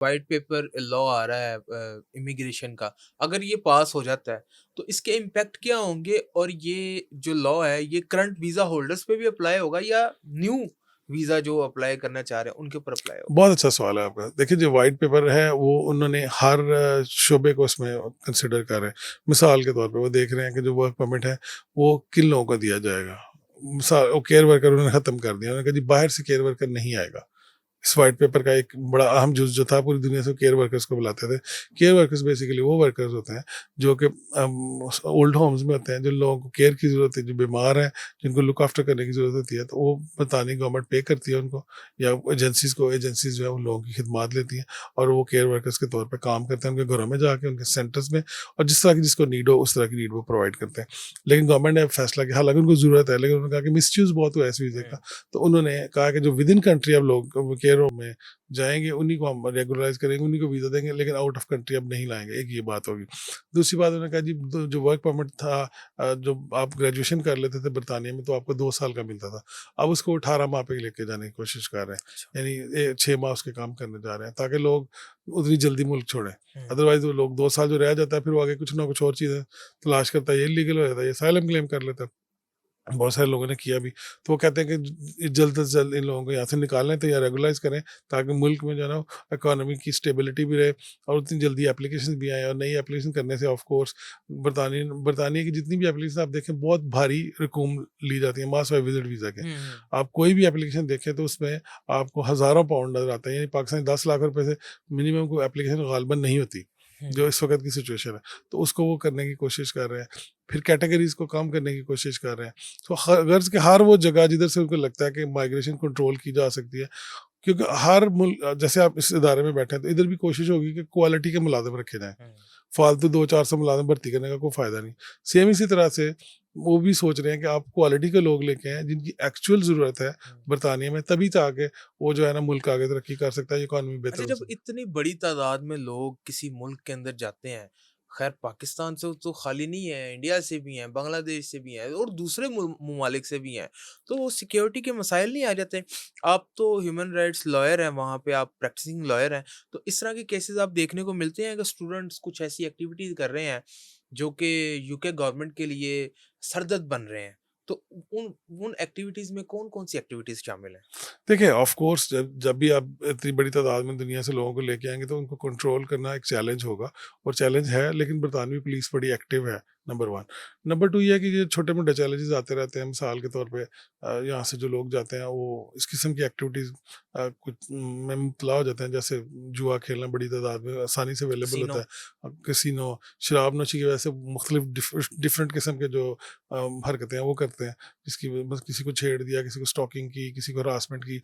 White paper law आ रहा है immigration का, अगर ये पास हो जाता है, तो इसके इम्पैक्ट क्या होंगे? और ये जो लॉ है, ये करंट वीज़ा होल्डर्स पे भी अप्लाई होगा या न्यू वीज़ा जो अप्लाई करना चाह रहे हैं, उनके ऊपर अप्लाई होगा? बहुत अच्छा सवाल है आपका। देखिए, जो व्हाइट पेपर है वो उन्होंने हर शोबे को उसमें कंसिडर कर रहे हैं। मिसाल के तौर पे वो देख रहे हैं कि जो वर्क परमिट है वो किन लोगों को दिया जाएगा। मिसाल वो केयर वर्कर उन्होंने ख़त्म कर दिया। उन्होंने कहा जी बाहर से केयर वर्कर नहीं आएगा। इस व्हाइट पेपर का एक बड़ा अहम जुज़ जो था, पूरी दुनिया से केयर वर्कर्स को बुलाते थे। केयर वर्कर्स बेसिकली वो वर्कर्स होते हैं जो कि ओल्ड होम्स में होते हैं, जिन लोगों को केयर की ज़रूरत है, जो बीमार हैं, जिनको लुक आफ्टर करने की ज़रूरत होती है, तो वो बरतानी गवर्नमेंट पे करती है उनको, या एजेंसीज़ जो है उन लोगों की खिदमत लेती हैं और वो केयर वर्कर्स के तौर पे काम करते हैं उनके घरों में जाके, उनके सेंटर्स में, और जिस तरह की जिसको नीड हो उस तरह की नीड वो प्रोवाइड करते हैं। लेकिन गवर्नमेंट ने फैसला किया, हालाँकि उनको ज़रूरत है, लेकिन उन्होंने कहा कि मिसयूज़ बहुत हुआ है इस वीज़े हुँ, का। तो उन्होंने कहा कि जो विद इन कंट्री अब लोग केयर होम में जाएँगे, उन्हीं को हम रेगुलराइज़ करेंगे, उन्हीं को वीज़ा देंगे, लेकिन आउट ऑफ कंट्री अब नहीं लाएँगे, एक ये बात होगी। दूसरी बात उन्होंने कहा जी जो वर्क परमिट था, जो आप ग्रेजुएशन कर लेते थे बरतानिया में तो आपको 2 साल का मिलता था। अब उसको 18 माह पे लेके जाने की कोशिश कर रहे अच्छा। हैं। यानी 6 माह उसके काम करने जा रहे हैं ताकि लोग उतनी जल्दी मुल्क छोड़ें। हुँ, अदरवाइज़ वो लोग 2 साल जो रह जाता है फिर वो आगे कुछ ना कुछ और चीज़ें तलाश करता है, ये इल्लीगल हो जाता है, ये असाइलम क्लेम कर लेता है। बहुत सारे लोगों ने किया भी। तो वो कहते हैं कि जल्द से जल्द इन लोगों को यहाँ से निकालें, तो या रेगुलाइज़ करें ताकि मुल्क में जो है ना इकोनॉमी की स्टेबिलिटी भी रहे और उतनी जल्दी एप्लीकेशन भी आएँ। और नई एप्लीकेशन करने से ऑफ कोर्स बरतानिया की जितनी भी एप्लीकेशन आप देखें बहुत भारी रकूम ली जाती है मास विजिट वीज़ा के। हुँ, हुँ, आप कोई भी एप्लीकेशन देखें तो उसमें आपको हज़ारों पाउंड नज़र आते हैं, यानी पाकिस्तानी 10 लाख रुपए से मिनिमम कोई एप्लीकेशन गालबन नहीं होती, हुँ, जो इस वक़्त की सिचुएशन है। तो उसको वो करने की कोशिश कर रहे हैं। फिर कैटेगरीज़ को कम करने की कोशिश कर रहे हैं। तो गर्ज़ के हर वो जगह जिधर से उनको लगता है कि माइग्रेशन कंट्रोल की जा सकती है, क्योंकि हर मुल्क जैसे आप इस इदारे में बैठे हैं तो इधर भी कोशिश होगी कि क्वालिटी के मुलाज़िम रखे जाएँ। हुँ, फालतू 2-400 मुलाज़िम भर्ती करने का कोई फ़ायदा नहीं। सेम इसी तरह से वो भी सोच रहे हैं कि आप क्वालिटी के लोग लेके आएँ जिनकी एक्चुअल ज़रूरत है हुँ। बरतानिया में, तभी जाके वो जो है ना मुल्क आगे तरक्की कर सकता है, इकॉनमी बेहतर अच्छा, हो जब सकती इतनी बड़ी तादाद में लोग किसी मुल्क के अंदर जाते हैं, खैर पाकिस्तान से तो खाली नहीं है, इंडिया से भी हैं, बांग्लादेश से भी हैं और दूसरे ममालिक से भी हैं, तो सिक्योरिटी के मसाइल नहीं आ जाते? आप तो ह्यूमन राइट्स लॉयर हैं, वहाँ पे आप प्रैक्टिसिंग लॉयर हैं, तो इस तरह के केसेस आप देखने को मिलते हैं कि स्टूडेंट्स कुछ ऐसी एक्टिविटीज़ कर रहे हैं, जो कि यूके गवर्नमेंट के लिए सरदर्द बन रहे हैं, तो उन उन एक्टिविटीज़ में कौन-कौन सी एक्टिविटीज़ शामिल हैं? देखिए, ऑफ कोर्स जब जब भी आप इतनी बड़ी तादाद में दुनिया से लोगों को लेके आएँगे तो उनको कंट्रोल करना एक चैलेंज होगा, और चैलेंज है, लेकिन बरतानवी पुलिस बड़ी एक्टिव है, नंबर 1। नंबर 2 ये है कि ये छोटे-मोटे चैलेंजेस आते रहते हैं। मिसाल के तौर पे यहाँ से जो लोग जाते हैं वो इस किस्म की एक्टिविटीज़ कुछ में मुब्तला हो जाते हैं, जैसे जुआ खेलना बड़ी तादाद में आसानी से अवेलेबल होता कैसीनो? है। कैसीनो, शराब नोशी की वजह से मुख्तलिफ डिफरेंट किस्म के जो हरकतें हैं वो करते हैं। जिसकी बस किसी को छेड़ दिया, किसी को स्टॉकिंग की, किसी को हरासमेंट की,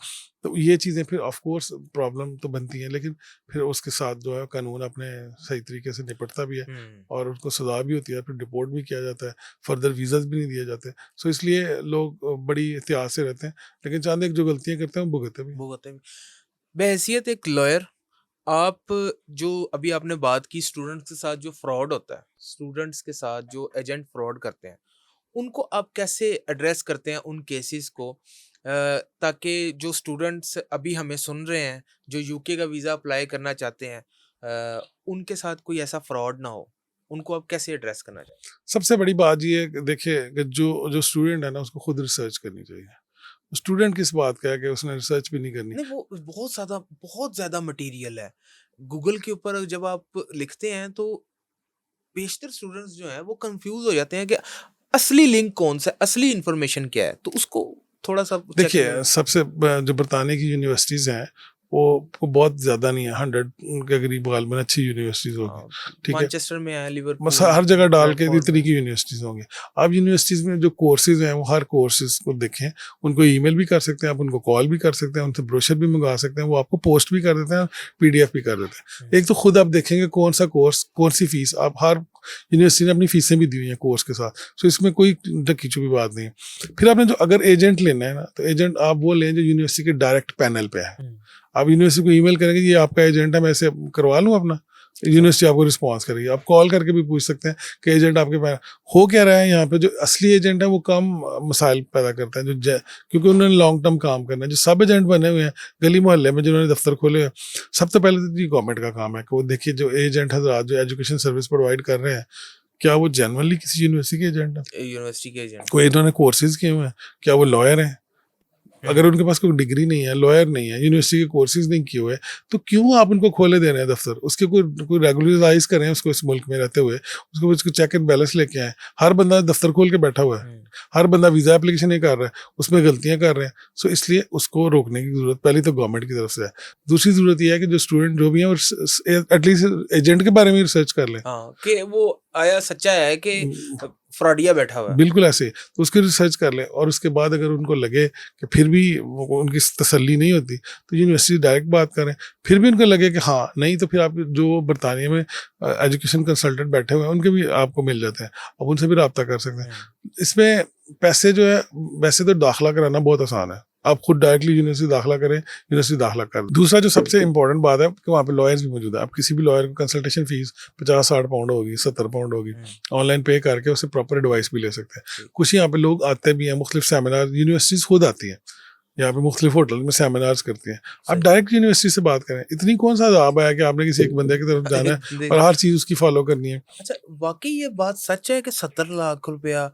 तो ये चीज़ें फिर ऑफ कोर्स प्रॉब्लम तो बनती हैं, लेकिन फिर उसके साथ जो है कानून अपने सही तरीके से निपटता भी है हुँ। और उनको सज़ा भी होती है, फिर डिपोर्ट भी किया जाता है, फर्दर वीज़ाज़ भी नहीं दिए जाते। सो इसलिए लोग बड़ी एहतियात से रहते हैं, लेकिन चांद एक जो गलतियाँ करते हैं वो भुगतते भी हैं। भुगते भी। बहैसियत एक लॉयर, आप जो अभी आपने बात की स्टूडेंट्स के साथ जो फ्रॉड होता है, स्टूडेंट्स के साथ जो एजेंट फ्रॉड करते हैं, उनको आप कैसे एड्रेस करते हैं उन केसेस को ताकि जो स्टूडेंट्स अभी हमें सुन रहे हैं, जो यूके का वीज़ा अप्लाई करना चाहते हैं उनके साथ कोई ऐसा फ्रॉड ना हो? उनको आप कैसे एड्रेस करना चाहते हैं? सबसे बड़ी बात ये है कि देखिए कि जो जो स्टूडेंट है ना उसको खुद रिसर्च करनी चाहिए। स्टूडेंट किस बात का है कि उसने रिसर्च भी नहीं करनी। नहीं, वो बहुत ज़्यादा मटेरियल है। गूगल के ऊपर जब आप लिखते हैं तो बेशतर स्टूडेंट्स जो हैं वो कंफ्यूज हो जाते हैं कि असली लिंक कौन-सा है, असली इन्फॉर्मेशन क्या है? तो उसको थोड़ा-सा चेक देखिए, में सबसे जो बरतानिया की यूनिवर्सिटीज़ हैं, वो बहुत ज़्यादा नहीं है, 100 के करीब गालबन अच्छी यूनिवर्सिटीज़ होंगी, हाँ, ठीक है? मैनचेस्टर में है, बस लिवरपूल, हर जगह डाल के ब्रेंटफोर्ड इतनी में। की यूनिवर्सिटीज़ होंगी। आप यूनिवर्सिटीज़ में जो कोर्सेज़ हैं, वो हर कोर्सेज़ को देखें, उनको ईमेल भी कर सकते हैं, आप उनको कॉल भी कर सकते हैं, उनसे ब्रोशर भी मँगवा सकते हैं, वो आपको पोस्ट भी कर देते हैं, पीडीएफ भी कर देते हुँ, हैं। एक तो खुद आप देखेंगे कौन-सा कोर्स, कौन-सी फ़ीस, आप हर यूनिवर्सिटी ने अपनी फ़ीसें भी दी हुई हैं कोर्स के साथ, सो इसमें कोई ढकी-छुपी बात नहीं है। फिर आपने जो अगर एजेंट लेना है ना, तो एजेंट आप वो लें जो यूनिवर्सिटी के डायरेक्ट पैनल पे है। हुँ, आप यूनिवर्सिटी को ईमेल करेंगे, ये आपका एजेंट है, मैं इसे करवा लूँ अपना? यूनिवर्सिटी आपको रिस्पॉन्स करेगी। आप कॉल करके भी पूछ सकते हैं कि एजेंट आपके पास हो क्या रहा है यहाँ पे। जो असली एजेंट है वो कम मसाइल पैदा करते हैं, क्योंकि उन्होंने लॉन्ग टर्म काम करना है। जो सब एजेंट बने हुए हैं गली मोहल्ले में जिन्होंने दफ्तर खोले हैं, सबसे पहले तो जी गवर्नमेंट का काम है कि वो देखिए जो एजेंट हजरात जो एजुकेशन सर्विस प्रोवाइड कर रहे हैं, क्या वो जेनुअनली किसी यूनिवर्सिटी के एजेंट है, यूनिवर्सिटी के एजेंट। कोई इन्होंने कोर्सेज किए हुए हैं, क्या वो लॉयर हैं। अगर उनके पास कोई डिग्री नहीं है, लॉयर नहीं है, यूनिवर्सिटी के कोर्सेज नहीं किए हुए, तो क्यों आप उनको खोले दे रहे हैं दफ्तर? उसके कोई रेगुलराइज करें उसको इस मुल्क में रहते हुए, उसको चेक एंड बैलेंस लेके आए। हर बंदा दफ्तर खोल के बैठा हुआ है, हर बंदा वीज़ा एप्लीकेशन नहीं कर रहा है, उसमें गलतियां कर रहे हैं। सो इसलिए उसको रोकने की जरूरत पहली तो गवर्नमेंट की तरफ से है। दूसरी जरूरत यह है कि जो स्टूडेंट जो भी हैं एटलीस्ट एजेंट के बारे में रिसर्च कर लें। हाँ, कि वो आया सच्चा है कि फ्रॉडिया बैठा हुआ है। बिल्कुल ऐसे तो उसकी रिसर्च कर लें, और उसके बाद अगर उनको लगे कि फिर भी उनकी तसल्ली नहीं होती तो यूनिवर्सिटी डायरेक्ट बात करें। फिर भी उनको लगे कि हाँ नहीं, तो फिर आप जो बरतानिया में एजुकेशन कंसल्टेंट बैठे हुए हैं उनके भी आपको मिल जाते हैं, आप उनसे भी रब्ता कर सकते हैं। इसमें पैसे जो है, वैसे तो दाखिला कराना बहुत आसान है, आप खुद डायरेक्टली यूनिवर्सिटी दाखिला करें, यूनिवर्सिटी दाखिला कर। दूसरा जो सबसे इंपॉर्टेंट बात है कि वहाँ पे लॉयर्स भी मौजूद है। आप किसी भी लॉयर को कंसल्टेशन फीस 50-60 पाउंड होगी, 70 पाउंड होगी, ऑनलाइन पे करके उससे प्रॉपर एडवाइस भी ले सकते हैं। कुछ यहाँ पे लोग आते भी हैं, मुख्तलिफ सेमिनार यूनिवर्सिटीज खुद आती हैं, यहाँ पे मुख्तलिफ होटल में सेमिनार्स करती हैं। आप डायरेक्ट यूनिवर्सिटी से बात करें। इतनी कौन सा अदाब है कि आपने किसी एक बंदे की तरफ जाना है और हर चीज़ उसकी फॉलो करनी है। अच्छा, वाकई ये बात सच है कि 70 लाख रुपया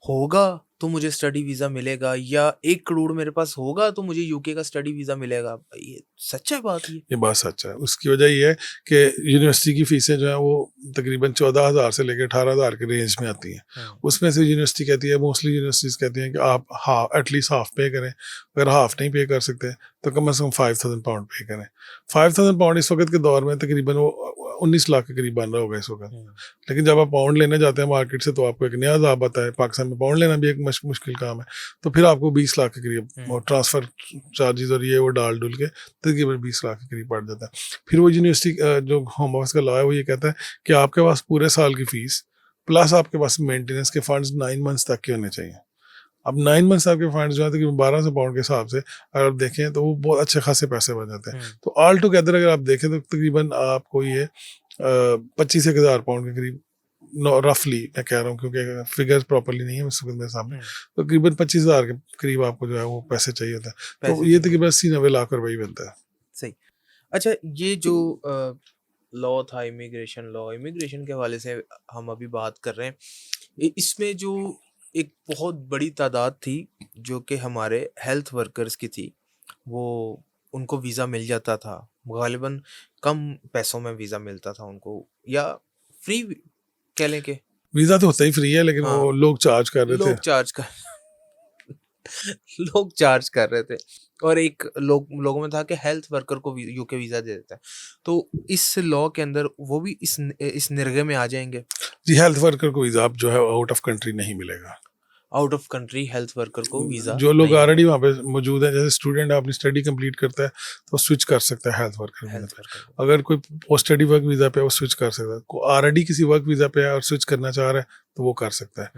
होगा तो मुझे स्टडी वीज़ा मिलेगा, या 1 करोड़ मेरे पास होगा तो मुझे यूके का स्टडी वीज़ा मिलेगा? ये सच है बात ये? ये बात सच है। उसकी वजह ये है कि यूनिवर्सिटी की फ़ीसें जो हैं वो तकरीबन 14,000 से लेकर 18,000 के रेंज में आती हैं। उसमें से यूनिवर्सिटी कहती है, मोस्टली यूनिवर्सिटीज़ कहती हैं कि आप एटलीस्ट हाफ पे करें। अगर हाफ नहीं पे कर सकते तो कम से कम 5,000 पाउंड पे करें। 5,000 पाउंड इस वक्त के दौर में तकरीबन वो 19 लाख के करीब बन रहा होगा इस वक्त। लेकिन जब आप पाउंड लेने जाते हैं मार्केट से तो आपको एक नया अदाब आता है। पाकिस्तान में पाउंड लेना भी एक मुश्किल काम है, तो फिर आपको 20 लाख के करीब ट्रांसफ़र चार्जेस और ये वो डाल डुल के तकरीबन 20 लाख के करीब पड़ जाता है। फिर वो यूनिवर्सिटी जो होम ऑफिस का लॉ है वो ये कहता है कि आपके पास पूरे साल की फ़ीस प्लस आपके पास मेंटेनेंस के फंड्स 9 मंथ्स तक के होने चाहिए। अब 9 मंथ्स आपके फंड्स जो है तकरीबन 1200 पाउंड के हिसाब से अगर आप देखें तो वो बहुत अच्छे खासे पैसे बन जाते हैं। तो ऑल टुगेदर अगर आप देखें तो तकरीबन आपको ये 25,000 पाउंड के करीब, रफली मैं कह रहा हूँ क्योंकि फिगर्स प्रॉपरली नहीं है मेरे सामने, तो तकरीबन 25,000 के करीब आपको जो है वो पैसे चाहिए होता है। तो ये तकरीबन 80-90 लाख रुपए ही बनता है। सही। अच्छा, ये जो लॉ था, इमिग्रेशन के हवाले से हम अभी बात कर रहे हैं, इसमें जो एक बहुत बड़ी तादाद थी जो कि हमारे हेल्थ वर्कर्स की थी, वो उनको वीज़ा मिल जाता था, गालिबन कम पैसों में वीज़ा मिलता था उनको, या फ्री कह लें कि वीज़ा तो होता ही फ्री है, लेकिन वो लोग चार्ज कर रहे थे। लोग चार्ज कर रहे थे, और एक लोगों में था कि हेल्थ वर्कर को यूके वीज़ा दे देता है। तो इस लॉ के अंदर वो भी इस निर्गे में आ जाएंगे? जी, हेल्थ वर्कर को वीज़ा जो है आउट ऑफ कंट्री नहीं मिलेगा। Out of country health worker को वीज़ा जो लोग नहीं ऑलरेडी वहाँ पे मौजूद हैं, जैसे स्टूडेंट अपनी स्टडी कंप्लीट करता है तो स्विच कर सकता है हेल्थ वर्कर में। अगर कोई पोस्ट स्टडी वर्क वीज़ा पे वो स्विच कर सकता है। कोई ऑलरेडी किसी वर्क वीज़ा पे है और स्विच करना चाह रहा है तो वो कर सकता है,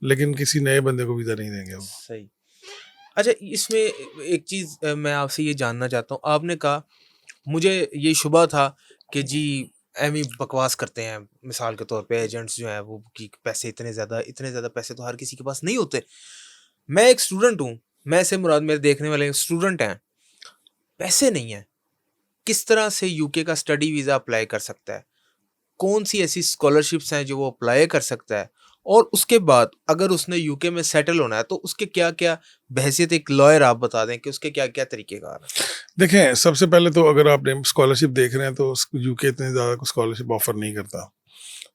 लेकिन किसी नए बंदे को वीज़ा नहीं देंगे वो। सही। अच्छा, इसमें एक चीज़ मैं आपसे ये जानना चाहता हूँ। आपने कहा, मुझे ये शुबा था कि जी एमी बकवास करते हैं, मिसाल के तौर पे एजेंट्स जो हैं वो कि पैसे इतने ज़्यादा पैसे तो हर किसी के पास नहीं होते। मैं एक स्टूडेंट हूँ, मैं से मुराद मेरे देखने वाले स्टूडेंट हैं, पैसे नहीं हैं, किस तरह से यूके का स्टडी वीज़ा अप्लाई कर सकता है? कौन सी ऐसी स्कॉलरशिप्स हैं जो वो अप्लाई कर सकता है? और उसके बाद अगर उसने यूके में सेटल होना है तो उसके क्या-क्या बहैसियत एक लॉयर आप बता दें कि उसके क्या-क्या तरीक़ेकार हैं? देखें, सबसे पहले तो अगर आपने स्कॉलरशिप देख रहे हैं तो यूके इतने ज़्यादा स्कॉलरशिप ऑफर नहीं करता।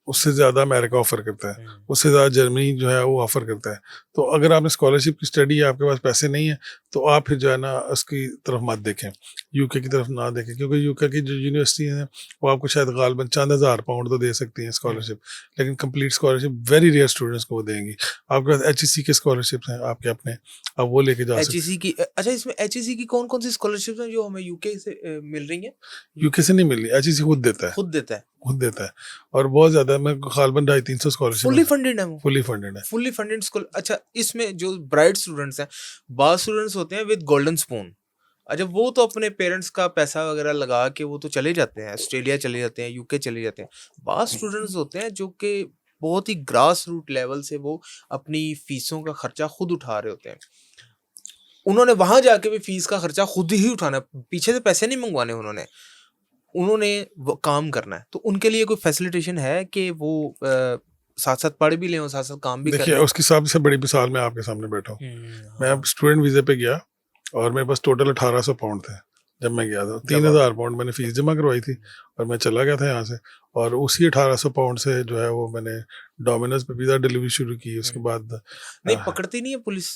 उससे ज़्यादा अमेरिका ऑफ़र करता है, उससे ज़्यादा जर्मनी जो है वो ऑफ़र करता है। तो अगर आपने स्कॉलरशिप की स्टडी है, आपके पास पैसे नहीं है, तो आप फिर जो है ना उसकी तरफ मत देखें, यूके की तरफ ना देखें, क्योंकि यूके की जो यूनिवर्सिटी हैं वो आपको शायद गालिबन चंद हज़ार पाउंड तो दे सकती हैं स्कॉलरशिप, लेकिन complete scholarship very rare students को वो देंगी। आपके पास एचईसी के स्कॉलरशिप्स हैं आपके अपने, आप वो लेके जा सकते हैं। एचईसी की अच्छा, इसमें एचईसी की कौन-कौन सी स्कॉलरशिप्स हैं जो हमें यूके से मिल रही हैं? यूके से नहीं मिल रही, एचईसी खुद देता है। खुद देता है और बहुत ज़्यादा, मैं गालिबन 250-300 स्कॉलरशिप फुल्ली फंडेड है वो? फुल्ली फंडेड है। Fully funded school. अच्छा, इसमें जो ब्राइट स्टूडेंट्स हैं, बाज़ स्टूडेंट्स होते हैं विद गोल्डन स्पून, अच्छा, वो तो अपने पेरेंट्स का पैसा वगैरह लगा के वो तो चले जाते हैं, ऑस्ट्रेलिया चले जाते हैं, यूके चले जाते हैं। बाज़ स्टूडेंट्स होते हैं जो कि बहुत ही ग्रास रूट लेवल से वो अपनी फीसों का खर्चा खुद उठा रहे होते हैं। उन्होंने वहाँ जाके भी फीस का खर्चा खुद ही उठाना है, पीछे से पैसे नहीं मंगवाने उन्होंने। उन्होंने वो काम करना है। तो उनके लिए कोई फैसिलिटेशन है कि वो साथ-साथ पढ़ भी लें और साथ-साथ काम भी कर देखिए, लें? उसकी सबसे बड़ी मिसाल मैं आपके सामने बैठा हूँ। मैं हाँ, अब स्टूडेंट वीज़े पे गया और मेरे पास टोटल 1800 पाउंड थे, जब मैं गया था। क्या बात 3000 पाउंड मैंने फ़ीस जमा करवाई थी है। और मैं चला गया था यहाँ से, और उसी 1800 पाउंड से जो है वो मैंने डोमिनोज़ पे पिज़्ज़ा डिलीवरी शुरू की। उसके हुँ। बाद नहीं पकड़ती नहीं है पुलिस?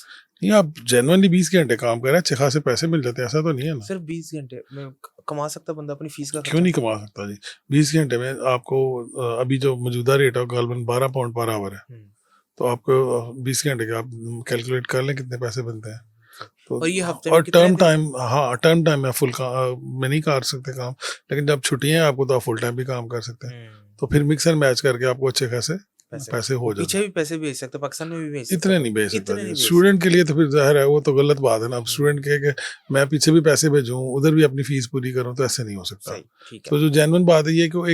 नहीं, आप जेनुइनली 20 घंटे काम कर रहे हैं, अच्छे खासे पैसे मिल जाते हैं, ऐसा तो नहीं है ना? सिर्फ़ 20 घंटे में कमा सकता है बंदा अपनी फीस का क्यों खर्चा? नहीं कमा सकता जी? 20 घंटे में आपको अभी जो मौजूदा रेट है वो गालबन 12 पाउंड पर आवर है। हुँ। तो आपको 20 घंटे के आप कैलकुलेट कर लें कितने पैसे बनते हैं। सही। तो और ये हफ्ते में और कितने दिन? टर्म टाइम में में नहीं कर सकते काम, लेकिन जब छुट्टियाँ हैं आपको तो आप फुल टाइम भी काम कर सकते हैं। हुँ। तो फिर मिक्स एंड मैच करके आपको अच्छे खासे पैसे पैसे वो हो जाते पीछे हैं। भी पैसे भेज सकते हैं, पाकिस्तान में भी भेज सकते इतने हैं। नहीं भेज सकता इतने जी। नहीं भेज स्टूडेंट सकते। के लिए तो फिर ज़ाहिर है वो तो गलत बात है ना। अब हुँ। स्टूडेंट के कि मैं पीछे भी पैसे भेजूँ, उधर भी अपनी फीस पूरी करूँ, तो ऐसे नहीं हो सकता। सही, ठीक है। तो जो जेन्युइन बात है ये है कि वो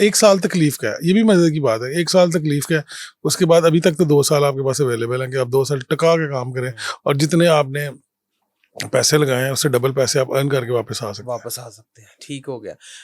एक साल तकलीफ का है, ये भी मजे की बात है। एक साल तकलीफ का है, उसके बाद अभी तक तो 2 साल आपके पास अवेलेबल हैं कि आप 2 साल टका के काम करें, हुँ। और जितने आपने पैसे लगाए हैं उससे डबल पैसे आप अर्न करके वापस आ सकते हैं। वापस आ सकते हैं, ठीक हो गया।